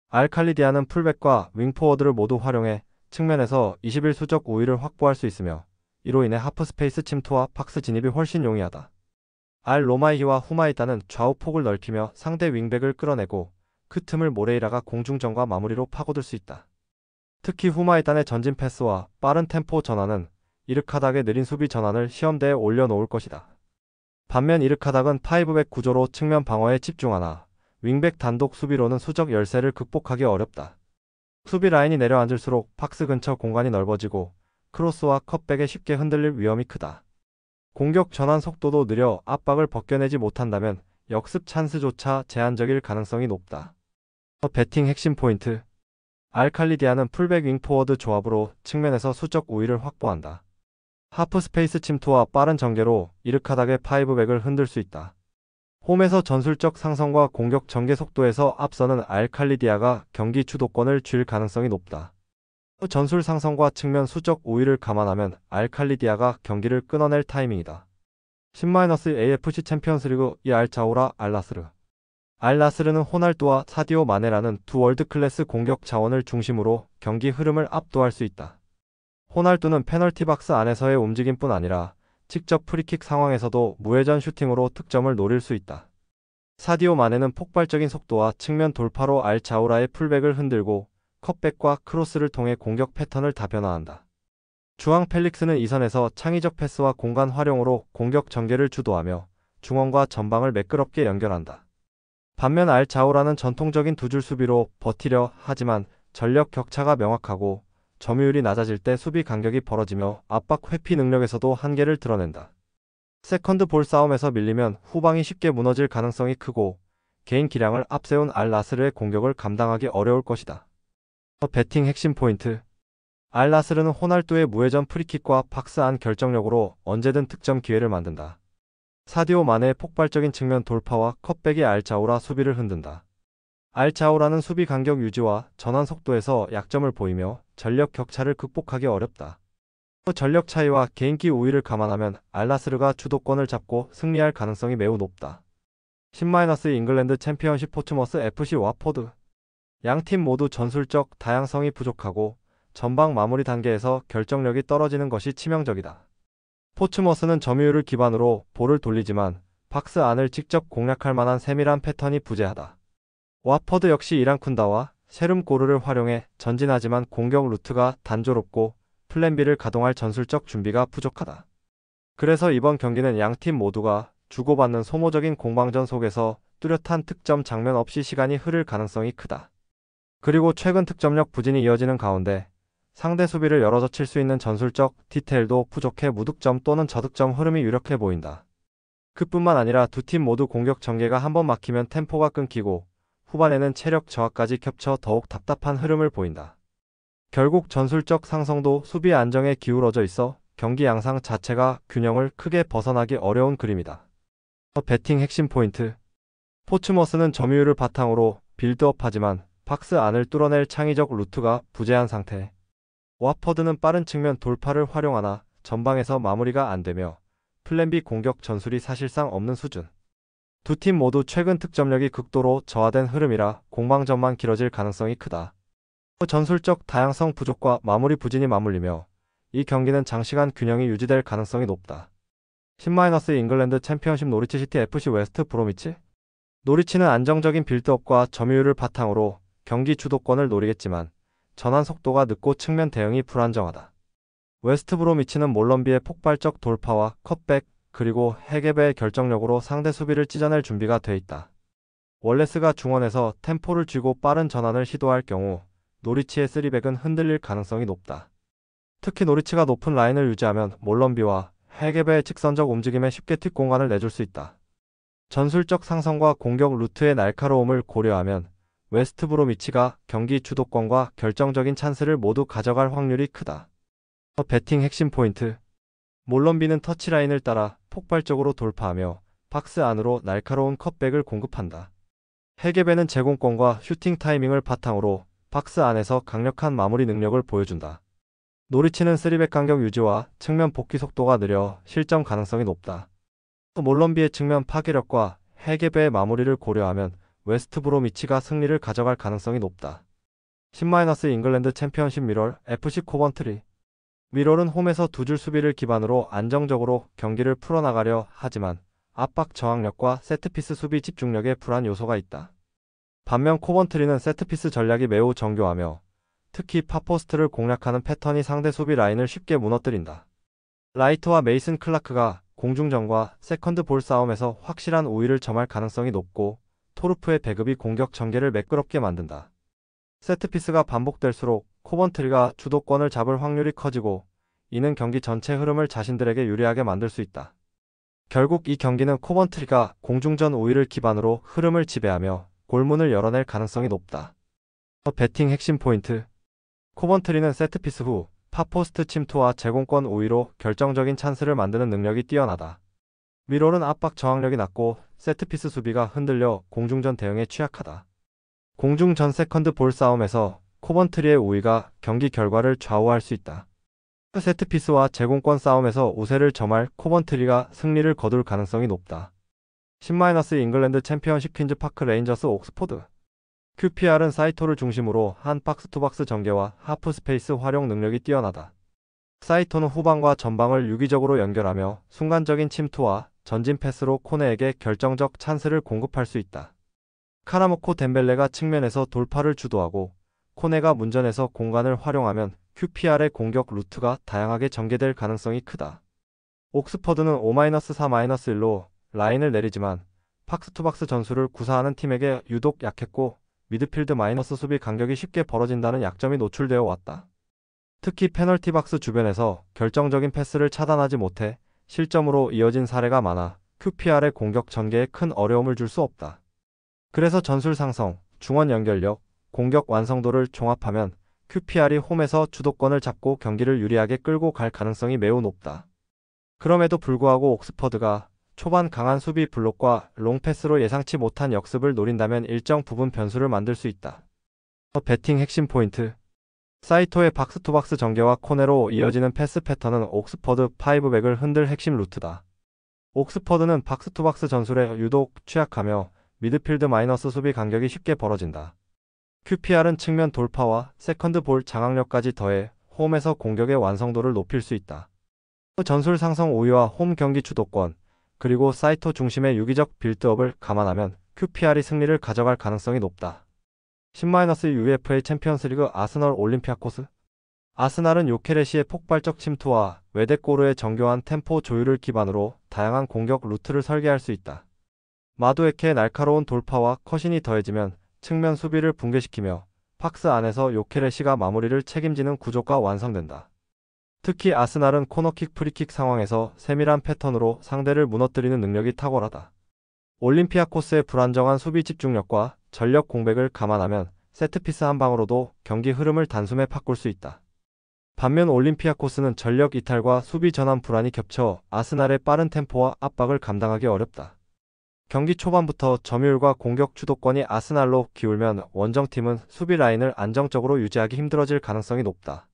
알칼리디아는 풀백과 윙포워드를 모두 활용해 측면에서 21수적 우위를 확보할 수 있으며 이로 인해 하프 스페이스 침투와 박스 진입이 훨씬 용이하다. 알 로마이히와 후마이다는 좌우 폭을 넓히며 상대 윙백을 끌어내고 그 틈을 모레이라가 공중전과 마무리로 파고들 수 있다. 특히 후마이단의 전진 패스와 빠른 템포 전환은 이르카닥의 느린 수비 전환을 시험대에 올려놓을 것이다. 반면 이르카닥은 5백 구조로 측면 방어에 집중하나 윙백 단독 수비로는 수적 열세를 극복하기 어렵다. 수비 라인이 내려앉을수록 박스 근처 공간이 넓어지고 크로스와 컷백에 쉽게 흔들릴 위험이 크다. 공격 전환 속도도 느려 압박을 벗겨내지 못한다면 역습 찬스조차 제한적일 가능성이 높다. 배팅 핵심 포인트. 알칼리디아는 풀백 윙포워드 조합으로 측면에서 수적 우위를 확보한다. 하프 스페이스 침투와 빠른 전개로 이르카닥의 5백을 흔들 수 있다. 홈에서 전술적 상성과 공격 전개 속도에서 앞서는 알칼리디아가 경기 주도권을 쥘 가능성이 높다. 전술 상성과 측면 수적 우위를 감안하면 알칼리디아가 경기를 끊어낼 타이밍이다. 10-AFC 챔피언스리그 이 알자오라 알나스르. 알나스르는 호날두와 사디오 마네라는 두 월드클래스 공격 자원을 중심으로 경기 흐름을 압도할 수 있다. 호날두는 페널티 박스 안에서의 움직임뿐 아니라 직접 프리킥 상황에서도 무회전 슈팅으로 득점을 노릴 수 있다. 사디오 마네는 폭발적인 속도와 측면 돌파로 알자오라의 풀백을 흔들고 컷백과 크로스를 통해 공격 패턴을 다변화한다. 주앙 펠릭스는 이선에서 창의적 패스와 공간 활용으로 공격 전개를 주도하며 중원과 전방을 매끄럽게 연결한다. 반면 알자오라는 전통적인 두 줄 수비로 버티려 하지만 전력 격차가 명확하고 점유율이 낮아질 때 수비 간격이 벌어지며 압박 회피 능력에서도 한계를 드러낸다. 세컨드 볼 싸움에서 밀리면 후방이 쉽게 무너질 가능성이 크고 개인 기량을 앞세운 알나스르의 공격을 감당하기 어려울 것이다. 배팅 핵심 포인트. 알나스르는 호날두의 무회전 프리킥과 박스 안 결정력으로 언제든 득점 기회를 만든다. 사디오 마네의 폭발적인 측면 돌파와 컷백이 알자오라 수비를 흔든다. 알자오라는 수비 간격 유지와 전환 속도에서 약점을 보이며 전력 격차를 극복하기 어렵다. 전력 차이와 개인기 우위를 감안하면 알나스르가 주도권을 잡고 승리할 가능성이 매우 높다. 10- 잉글랜드 챔피언십 포츠머스 FC 와포드. 양팀 모두 전술적 다양성이 부족하고 전방 마무리 단계에서 결정력이 떨어지는 것이 치명적이다. 포츠머스는 점유율을 기반으로 볼을 돌리지만 박스 안을 직접 공략할 만한 세밀한 패턴이 부재하다. 와퍼드 역시 이랑쿤다와 셰름고르를 활용해 전진하지만 공격 루트가 단조롭고 플랜 B를 가동할 전술적 준비가 부족하다. 그래서 이번 경기는 양팀 모두가 주고받는 소모적인 공방전 속에서 뚜렷한 득점 장면 없이 시간이 흐를 가능성이 크다. 그리고 최근 득점력 부진이 이어지는 가운데 상대 수비를 열어젖힐 수 있는 전술적 디테일도 부족해 무득점 또는 저득점 흐름이 유력해 보인다. 그뿐만 아니라 두 팀 모두 공격 전개가 한번 막히면 템포가 끊기고 후반에는 체력 저하까지 겹쳐 더욱 답답한 흐름을 보인다. 결국 전술적 상성도 수비 안정에 기울어져 있어 경기 양상 자체가 균형을 크게 벗어나기 어려운 그림이다. 배팅 핵심 포인트. 포츠머스는 점유율을 바탕으로 빌드업하지만 박스 안을 뚫어낼 창의적 루트가 부재한 상태. 와퍼드는 빠른 측면 돌파를 활용하나 전방에서 마무리가 안되며 플랜 B 공격 전술이 사실상 없는 수준. 두 팀 모두 최근 득점력이 극도로 저하된 흐름이라 공방전만 길어질 가능성이 크다. 전술적 다양성 부족과 마무리 부진이 맞물리며 이 경기는 장시간 균형이 유지될 가능성이 높다. 10- 잉글랜드 챔피언십 노리치 시티 FC 웨스트 브로미치. 노리치는 안정적인 빌드업과 점유율을 바탕으로 경기 주도권을 노리겠지만 전환 속도가 늦고 측면 대응이 불안정하다. 웨스트 브로미치는 몰럼비의 폭발적 돌파와 컷백 그리고 헤게베의 결정력으로 상대 수비를 찢어낼 준비가 돼 있다. 월레스가 중원에서 템포를 쥐고 빠른 전환을 시도할 경우 노리치의 3백은 흔들릴 가능성이 높다. 특히 노리치가 높은 라인을 유지하면 몰럼비와 헤게베의 직선적 움직임에 쉽게 뒷 공간을 내줄 수 있다. 전술적 상성과 공격 루트의 날카로움을 고려하면 웨스트 브로미치가 경기 주도권과 결정적인 찬스를 모두 가져갈 확률이 크다. 배팅 핵심 포인트. 몰럼비는 터치라인을 따라 폭발적으로 돌파하며 박스 안으로 날카로운 컷백을 공급한다. 헤게베는 제공권과 슈팅 타이밍을 바탕으로 박스 안에서 강력한 마무리 능력을 보여준다. 노리치는 3백 간격 유지와 측면 복귀 속도가 느려 실점 가능성이 높다. 몰럼비의 측면 파괴력과 헤게베의 마무리를 고려하면 웨스트 브로미치가 승리를 가져갈 가능성이 높다. 10- 잉글랜드 챔피언십 미럴 FC 코번트리. 미롤은 홈에서 두 줄 수비를 기반으로 안정적으로 경기를 풀어나가려 하지만 압박 저항력과 세트피스 수비 집중력에 불안 요소가 있다. 반면 코번트리는 세트피스 전략이 매우 정교하며 특히 팝포스트를 공략하는 패턴이 상대 수비 라인을 쉽게 무너뜨린다. 라이트와 메이슨 클라크가 공중전과 세컨드 볼 싸움에서 확실한 우위를 점할 가능성이 높고 토르프의 배급이 공격 전개를 매끄럽게 만든다. 세트피스가 반복될수록 코번트리가 주도권을 잡을 확률이 커지고 이는 경기 전체 흐름을 자신들에게 유리하게 만들 수 있다. 결국 이 경기는 코번트리가 공중전 우위를 기반으로 흐름을 지배하며 골문을 열어낼 가능성이 높다. 배팅 핵심 포인트. 코번트리는 세트피스 후 팝포스트 침투와 제공권 우위로 결정적인 찬스를 만드는 능력이 뛰어나다. 미롤은 압박 저항력이 낮고 세트피스 수비가 흔들려 공중전 대응에 취약하다. 공중전 세컨드 볼 싸움에서 코번트리의 우위가 경기 결과를 좌우할 수 있다. 세트피스와 제공권 싸움에서 우세를 점할 코번트리가 승리를 거둘 가능성이 높다. 10- 잉글랜드 챔피언십 퀸즈 파크 레인저스 옥스포드. QPR은 사이토를 중심으로 한 박스-투박스 전개와 하프 스페이스 활용 능력이 뛰어나다. 사이토는 후방과 전방을 유기적으로 연결하며 순간적인 침투와 전진 패스로 코네에게 결정적 찬스를 공급할 수 있다. 카라모코 덴벨레가 측면에서 돌파를 주도하고 코네가 문전에서 공간을 활용하면 QPR의 공격 루트가 다양하게 전개될 가능성이 크다. 옥스퍼드는 5-4-1로 라인을 내리지만 박스-투박스 전술을 구사하는 팀에게 유독 약했고 미드필드 마이너스 수비 간격이 쉽게 벌어진다는 약점이 노출되어 왔다. 특히 페널티 박스 주변에서 결정적인 패스를 차단하지 못해 실점으로 이어진 사례가 많아 QPR의 공격 전개에 큰 어려움을 줄 수 없다. 그래서 전술 상성, 중원 연결력, 공격 완성도를 종합하면 QPR이 홈에서 주도권을 잡고 경기를 유리하게 끌고 갈 가능성이 매우 높다. 그럼에도 불구하고 옥스퍼드가 초반 강한 수비 블록과 롱패스로 예상치 못한 역습을 노린다면 일정 부분 변수를 만들 수 있다. 배팅 핵심 포인트. 사이토의 박스-투박스 전개와 코네로 이어지는 패스 패턴은 옥스퍼드 5백을 흔들 핵심 루트다. 옥스퍼드는 박스-투박스 전술에 유독 취약하며 미드필드 마이너스 수비 간격이 쉽게 벌어진다. QPR은 측면 돌파와 세컨드 볼 장악력까지 더해 홈에서 공격의 완성도를 높일 수 있다. 전술 상성 우위와 홈 경기 주도권, 그리고 사이토 중심의 유기적 빌드업을 감안하면 QPR이 승리를 가져갈 가능성이 높다. 10- 챔피언스리그 아스널 올림피아코스. 아스날은 요케레시의 폭발적 침투와 외대꼬르의 정교한 템포 조율을 기반으로 다양한 공격 루트를 설계할 수 있다. 마두에케의 날카로운 돌파와 컷신이 더해지면 측면 수비를 붕괴시키며 박스 안에서 요케레시가 마무리를 책임지는 구조가 완성된다. 특히 아스날은 코너킥 프리킥 상황에서 세밀한 패턴으로 상대를 무너뜨리는 능력이 탁월하다. 올림피아코스의 불안정한 수비 집중력과 전력 공백을 감안하면 세트피스 한 방으로도 경기 흐름을 단숨에 바꿀 수 있다. 반면 올림피아코스는 전력 이탈과 수비 전환 불안이 겹쳐 아스날의 빠른 템포와 압박을 감당하기 어렵다. 경기 초반부터 점유율과 공격 주도권이 아스날로 기울면 원정팀은 수비 라인을 안정적으로 유지하기 힘들어질 가능성이 높다.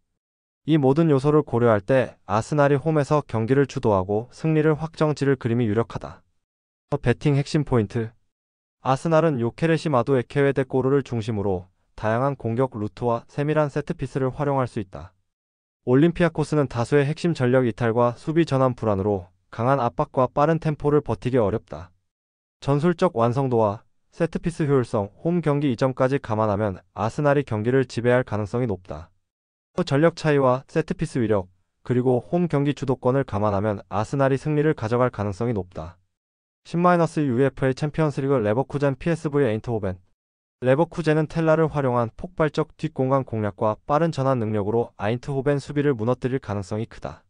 이 모든 요소를 고려할 때 아스날이 홈에서 경기를 주도하고 승리를 확정지를 그림이 유력하다. 배팅 핵심 포인트. 아스날은 요케레시 마두에케 외대꼬르를 중심으로 다양한 공격 루트와 세밀한 세트피스를 활용할 수 있다. 올림피아코스는 다수의 핵심 전력 이탈과 수비 전환 불안으로 강한 압박과 빠른 템포를 버티기 어렵다. 전술적 완성도와 세트피스 효율성, 홈 경기 이점까지 감안하면 아스날이 경기를 지배할 가능성이 높다. 전력 차이와 세트피스 위력, 그리고 홈 경기 주도권을 감안하면 아스날이 승리를 가져갈 가능성이 높다. 10- 챔피언스리그 레버쿠젠 PSV 에인트호벤. 레버쿠젠은 텔라를 활용한 폭발적 뒷공간 공략과 빠른 전환 능력으로 아인트호벤 수비를 무너뜨릴 가능성이 크다.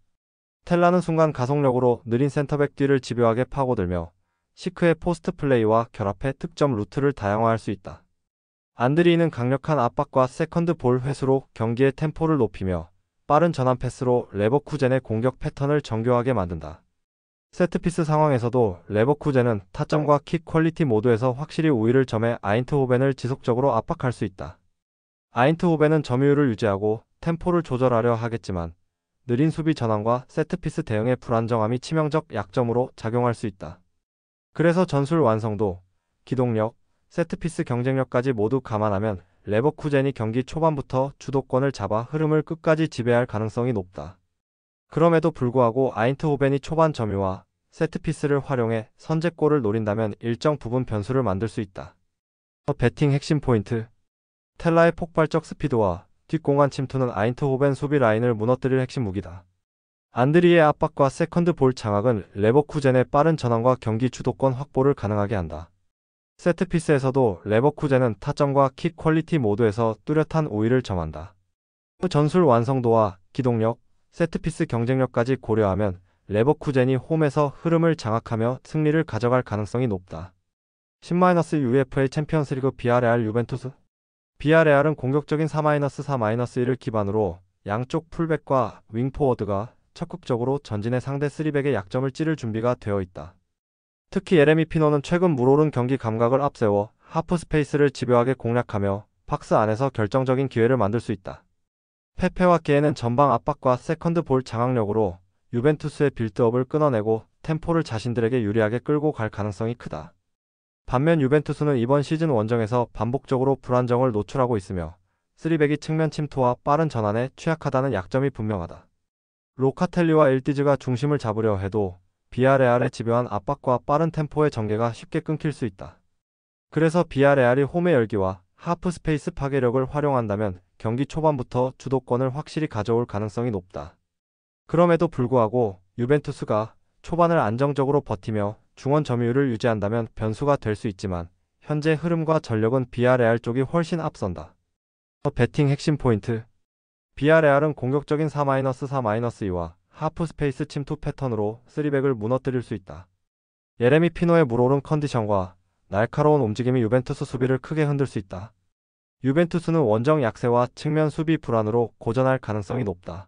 텔라는 순간 가속력으로 느린 센터백 뒤를 집요하게 파고들며 시크의 포스트 플레이와 결합해 득점 루트를 다양화할 수 있다. 안드리는 강력한 압박과 세컨드 볼 회수로 경기의 템포를 높이며 빠른 전환 패스로 레버쿠젠의 공격 패턴을 정교하게 만든다. 세트피스 상황에서도 레버쿠젠은 타점과 킥 퀄리티 모두에서 확실히 우위를 점해 아인트호벤을 지속적으로 압박할 수 있다. 아인트호벤은 점유율을 유지하고 템포를 조절하려 하겠지만 느린 수비 전환과 세트피스 대응의 불안정함이 치명적 약점으로 작용할 수 있다. 그래서 전술 완성도, 기동력, 세트피스 경쟁력까지 모두 감안하면 레버쿠젠이 경기 초반부터 주도권을 잡아 흐름을 끝까지 지배할 가능성이 높다. 그럼에도 불구하고 아인트호벤이 초반 점유와 세트피스를 활용해 선제골을 노린다면 일정 부분 변수를 만들 수 있다. 배팅 핵심 포인트. 텔라의 폭발적 스피드와 뒷공간 침투는 아인트호벤 수비 라인을 무너뜨릴 핵심 무기다. 안드리의 압박과 세컨드 볼 장악은 레버쿠젠의 빠른 전환과 경기 주도권 확보를 가능하게 한다. 세트피스에서도 레버쿠젠은 타점과 킥 퀄리티 모두에서 뚜렷한 우위를 점한다. 전술 완성도와 기동력, 세트피스 경쟁력까지 고려하면 레버쿠젠이 홈에서 흐름을 장악하며 승리를 가져갈 가능성이 높다. 10-UEFA 챔피언스리그 비아레알 유벤투스. 비아레알은 공격적인 4-4-1을 기반으로 양쪽 풀백과 윙포워드가 적극적으로 전진해 상대 3백의 약점을 찌를 준비가 되어 있다. 특히 예레미 피노는 최근 물오른 경기 감각을 앞세워 하프 스페이스를 집요하게 공략하며 박스 안에서 결정적인 기회를 만들 수 있다. 페페와 게에는 전방 압박과 세컨드 볼 장악력으로 유벤투스의 빌드업을 끊어내고 템포를 자신들에게 유리하게 끌고 갈 가능성이 크다. 반면 유벤투스는 이번 시즌 원정에서 반복적으로 불안정을 노출하고 있으며 3백이 측면 침투와 빠른 전환에 취약하다는 약점이 분명하다. 로카텔리와 일디즈가 중심을 잡으려 해도 비아레알의 집요한 압박과 빠른 템포의 전개가 쉽게 끊길 수 있다. 그래서 비아레알이 홈의 열기와 하프 스페이스 파괴력을 활용한다면 경기 초반부터 주도권을 확실히 가져올 가능성이 높다. 그럼에도 불구하고 유벤투스가 초반을 안정적으로 버티며 중원 점유율을 유지한다면 변수가 될 수 있지만 현재 흐름과 전력은 비아레알 쪽이 훨씬 앞선다. 배팅 핵심 포인트. 비아레알은 공격적인 4-4-2와 하프 스페이스 침투 패턴으로 3백을 무너뜨릴 수 있다. 예레미 피노의 물오른 컨디션과 날카로운 움직임이 유벤투스 수비를 크게 흔들 수 있다. 유벤투스는 원정 약세와 측면 수비 불안으로 고전할 가능성이 높다.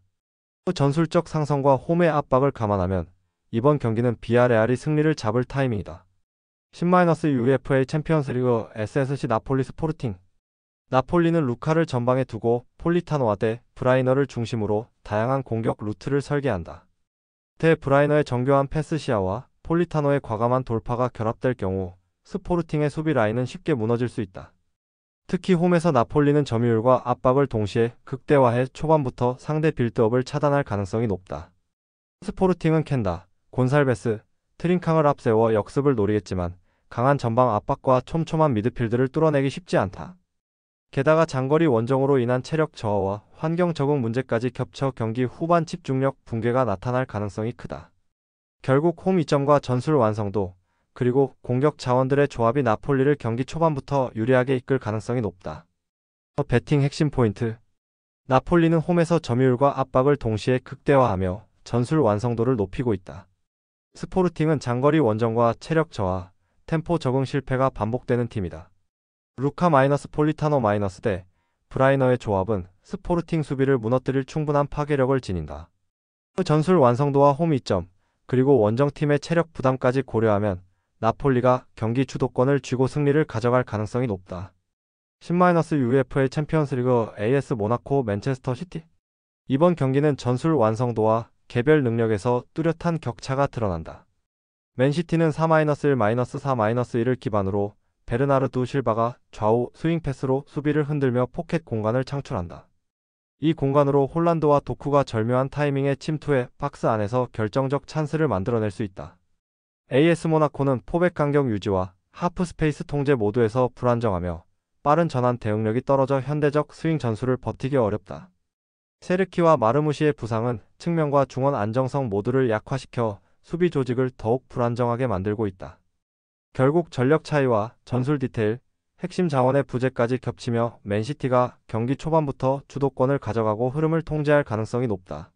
전술적 상성과 홈의 압박을 감안하면 이번 경기는 비아레알이 승리를 잡을 타이밍이다. 10-UEFA 챔피언스리그 SSC 나폴리 스포르팅. 나폴리는 루카를 전방에 두고 폴리타노와 대 브라이너를 중심으로 다양한 공격 루트를 설계한다. 대 브라이너의 정교한 패스 시야와 폴리타노의 과감한 돌파가 결합될 경우 스포르팅의 수비 라인은 쉽게 무너질 수 있다. 특히 홈에서 나폴리는 점유율과 압박을 동시에 극대화해 초반부터 상대 빌드업을 차단할 가능성이 높다. 스포르팅은 켄다, 곤살베스, 트링캉을 앞세워 역습을 노리겠지만 강한 전방 압박과 촘촘한 미드필드를 뚫어내기 쉽지 않다. 게다가 장거리 원정으로 인한 체력 저하와 환경 적응 문제까지 겹쳐 경기 후반 집중력 붕괴가 나타날 가능성이 크다. 결국 홈 이점과 전술 완성도, 그리고 공격 자원들의 조합이 나폴리를 경기 초반부터 유리하게 이끌 가능성이 높다. 배팅 핵심 포인트. 나폴리는 홈에서 점유율과 압박을 동시에 극대화하며 전술 완성도를 높이고 있다. 스포르팅은 장거리 원정과 체력 저하, 템포 적응 실패가 반복되는 팀이다. 루카 폴리타노 대 브라이너의 조합은 스포르팅 수비를 무너뜨릴 충분한 파괴력을 지닌다. 전술 완성도와 홈 이점, 그리고 원정팀의 체력 부담까지 고려하면 나폴리가 경기 주도권을 쥐고 승리를 가져갈 가능성이 높다. 10-UEFA 챔피언스리그 AS 모나코 맨체스터 시티. 이번 경기는 전술 완성도와 개별 능력에서 뚜렷한 격차가 드러난다. 맨시티는 4-1-4-1을 기반으로 베르나르두 실바가 좌우 스윙 패스로 수비를 흔들며 포켓 공간을 창출한다. 이 공간으로 홀란드와 도쿠가 절묘한 타이밍에 침투해 박스 안에서 결정적 찬스를 만들어낼 수 있다. AS 모나코는 포백 간격 유지와 하프 스페이스 통제 모두에서 불안정하며 빠른 전환 대응력이 떨어져 현대적 스윙 전술을 버티기 어렵다. 세르키와 마르무시의 부상은 측면과 중원 안정성 모두를 약화시켜 수비 조직을 더욱 불안정하게 만들고 있다. 결국 전력 차이와 전술 디테일, 핵심 자원의 부재까지 겹치며 맨시티가 경기 초반부터 주도권을 가져가고 흐름을 통제할 가능성이 높다.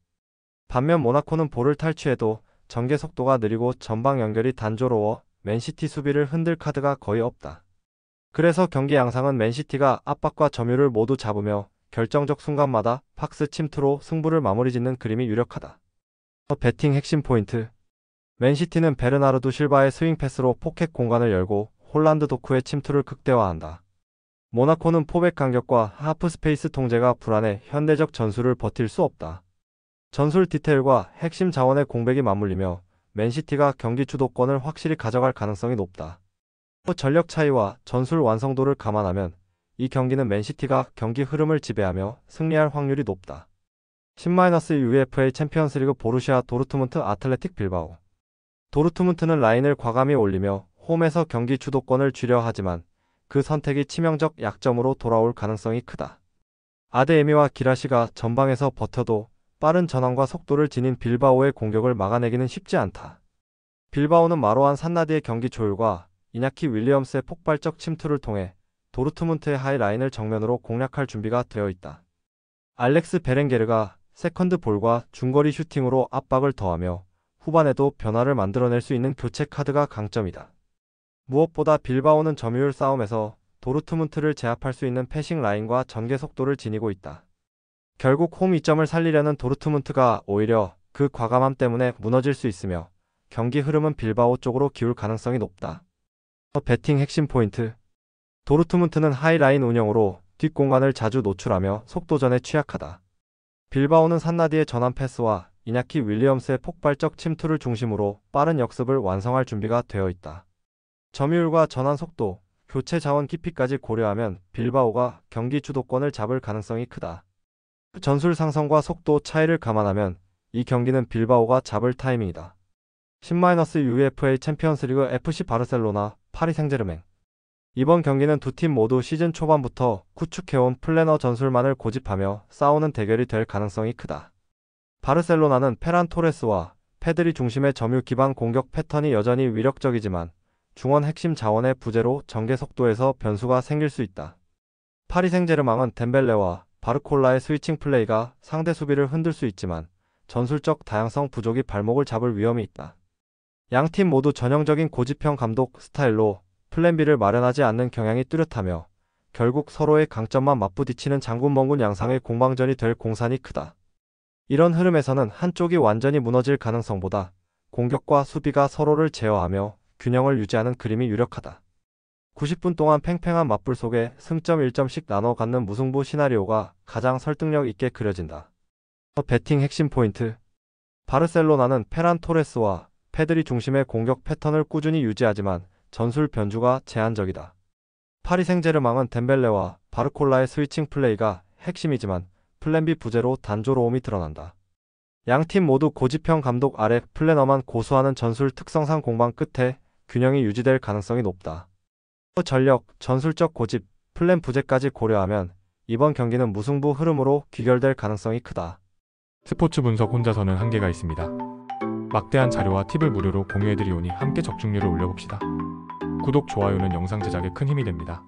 반면 모나코는 볼을 탈취해도 전개 속도가 느리고 전방 연결이 단조로워 맨시티 수비를 흔들 카드가 거의 없다. 그래서 경기 양상은 맨시티가 압박과 점유를 모두 잡으며 결정적 순간마다 박스 침투로 승부를 마무리짓는 그림이 유력하다. 배팅 핵심 포인트. 맨시티는 베르나르두 실바의 스윙 패스로 포켓 공간을 열고 홀란드 도쿠의 침투를 극대화한다. 모나코는 포백 간격과 하프 스페이스 통제가 불안해 현대적 전술을 버틸 수 없다. 전술 디테일과 핵심 자원의 공백이 맞물리며 맨시티가 경기 주도권을 확실히 가져갈 가능성이 높다. 전력 차이와 전술 완성도를 감안하면 이 경기는 맨시티가 경기 흐름을 지배하며 승리할 확률이 높다. UEFA 챔피언스리그 보루시아 도르트문트 아틀레틱 빌바오. 도르트문트는 라인을 과감히 올리며 홈에서 경기 주도권을 쥐려 하지만 그 선택이 치명적 약점으로 돌아올 가능성이 크다. 아데에미와 기라시가 전방에서 버텨도 빠른 전환과 속도를 지닌 빌바오의 공격을 막아내기는 쉽지 않다. 빌바오는 마로안 산나디의 경기 조율과 이냐키 윌리엄스의 폭발적 침투를 통해 도르트문트의 하이라인을 정면으로 공략할 준비가 되어 있다. 알렉스 베렌게르가 세컨드 볼과 중거리 슈팅으로 압박을 더하며 후반에도 변화를 만들어낼 수 있는 교체 카드가 강점이다. 무엇보다 빌바오는 점유율 싸움에서 도르트문트를 제압할 수 있는 패싱 라인과 전개 속도를 지니고 있다. 결국 홈 이점을 살리려는 도르트문트가 오히려 그 과감함 때문에 무너질 수 있으며 경기 흐름은 빌바오 쪽으로 기울 가능성이 높다. 배팅 핵심 포인트. 도르트문트는 하이라인 운영으로 뒷공간을 자주 노출하며 속도전에 취약하다. 빌바오는 산나디의 전환 패스와 이냐키 윌리엄스의 폭발적 침투를 중심으로 빠른 역습을 완성할 준비가 되어 있다. 점유율과 전환 속도, 교체 자원 깊이까지 고려하면 빌바오가 경기 주도권을 잡을 가능성이 크다. 전술 상성과 속도 차이를 감안하면 이 경기는 빌바오가 잡을 타이밍이다. UEFA 챔피언스리그 FC 바르셀로나, 파리 생제르맹. 이번 경기는 두 팀 모두 시즌 초반부터 구축해온 플래너 전술만을 고집하며 싸우는 대결이 될 가능성이 크다. 바르셀로나는 페란 토레스와 페드리 중심의 점유 기반 공격 패턴이 여전히 위력적이지만 중원 핵심 자원의 부재로 전개 속도에서 변수가 생길 수 있다. 파리 생제르맹은 덴벨레와 바르콜라의 스위칭 플레이가 상대 수비를 흔들 수 있지만 전술적 다양성 부족이 발목을 잡을 위험이 있다. 양팀 모두 전형적인 고집형 감독 스타일로 플랜 B를 마련하지 않는 경향이 뚜렷하며 결국 서로의 강점만 맞부딪히는 장군멍군 양상의 공방전이 될 공산이 크다. 이런 흐름에서는 한쪽이 완전히 무너질 가능성보다 공격과 수비가 서로를 제어하며 균형을 유지하는 그림이 유력하다. 90분 동안 팽팽한 맞불 속에 승점 1점씩 나눠 갖는 무승부 시나리오가 가장 설득력 있게 그려진다. 배팅 핵심 포인트. 바르셀로나는 페란 토레스와 페드리 중심의 공격 패턴을 꾸준히 유지하지만 전술 변주가 제한적이다. 파리 생제르맹은 덴벨레와 바르콜라의 스위칭 플레이가 핵심이지만 플랜 B 부재로 단조로움이 드러난다. 양팀 모두 고집형 감독 아래 플래너만 고수하는 전술 특성상 공방 끝에 균형이 유지될 가능성이 높다. 전력, 전술적 고집, 플랜 부재까지 고려하면 이번 경기는 무승부 흐름으로 귀결될 가능성이 크다. 스포츠 분석 혼자서는 한계가 있습니다. 막대한 자료와 팁을 무료로 공유해드리오니 함께 적중률을 올려봅시다. 구독, 좋아요는 영상 제작에 큰 힘이 됩니다.